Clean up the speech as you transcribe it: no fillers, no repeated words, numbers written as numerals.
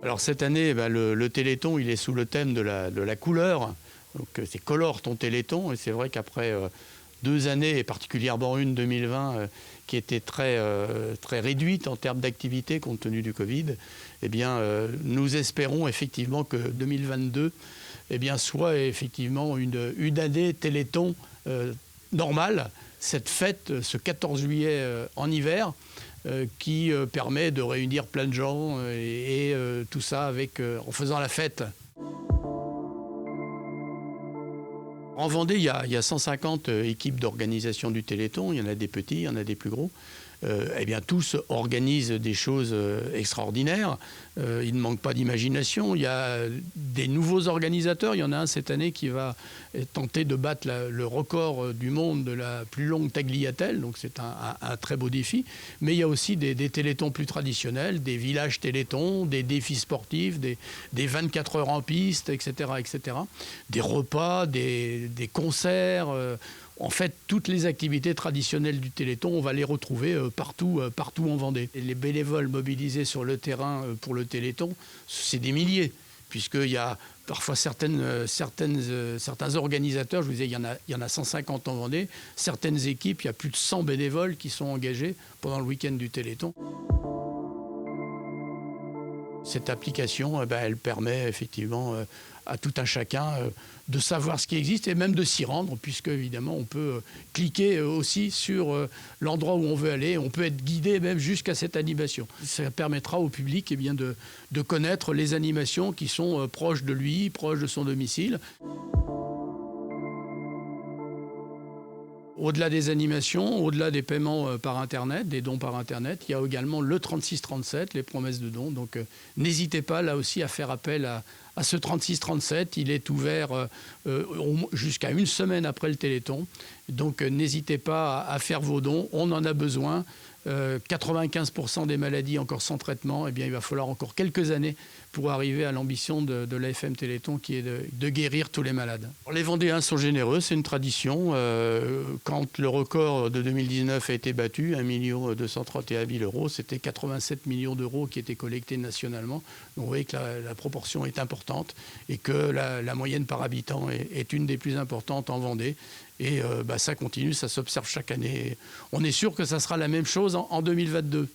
Alors cette année, le Téléthon, il est sous le thème de la couleur. Donc c'est colore ton Téléthon. Et c'est vrai qu'après 2 années, et particulièrement une 2020, qui était très réduite en termes d'activité compte tenu du Covid, eh bien, nous espérons effectivement que 2022 soit effectivement une année Téléthon normale. Cette fête, ce 14 juillet en hiver, qui permet de réunir plein de gens et tout ça en faisant la fête. En Vendée, il y a 150 équipes d'organisation du Téléthon. Il y en a des petits, il y en a des plus gros. Tous organisent des choses extraordinaires. Il ne manque pas d'imagination. Il y a des nouveaux organisateurs. Il y en a un cette année qui va tenter de battre le record du monde de la plus longue tagliatelle. Donc c'est un très beau défi. Mais il y a aussi des télétons plus traditionnels, des villages télétons, des défis sportifs, des 24 heures en piste, etc., etc. Des repas, des concerts. En fait, toutes les activités traditionnelles du Téléthon, on va les retrouver partout en Vendée. Et les bénévoles mobilisés sur le terrain pour le Téléthon, c'est des milliers, puisqu'il y a parfois certains organisateurs, je vous disais, il y en a 150 en Vendée, certaines équipes, il y a plus de 100 bénévoles qui sont engagés pendant le week-end du Téléthon. Cette application, elle permet effectivement à tout un chacun de savoir ce qui existe et même de s'y rendre, puisque évidemment on peut cliquer aussi sur l'endroit où on veut aller. On peut être guidé même jusqu'à cette animation. Ça permettra au public de connaître les animations qui sont proches de lui, proches de son domicile. Au-delà des animations, au-delà des paiements par Internet, des dons par Internet, il y a également le 3637, les promesses de dons. Donc n'hésitez pas là aussi à faire appel à ce 3637. Il est ouvert jusqu'à une semaine après le Téléthon. Donc n'hésitez pas à faire vos dons, on en a besoin. 95% des maladies encore sans traitement, il va falloir encore quelques années pour arriver à l'ambition de l'AFM Téléthon qui est de guérir tous les malades. Alors, les Vendéens sont généreux, c'est une tradition. Quand le record de 2019 a été battu, 1 231 000 €, c'était 87 millions d'euros qui étaient collectés nationalement. Donc vous voyez que la proportion est importante et que la moyenne par habitant est une des plus importantes en Vendée. Et ça continue, ça s'observe chaque année. On est sûr que ça sera la même chose en 2022.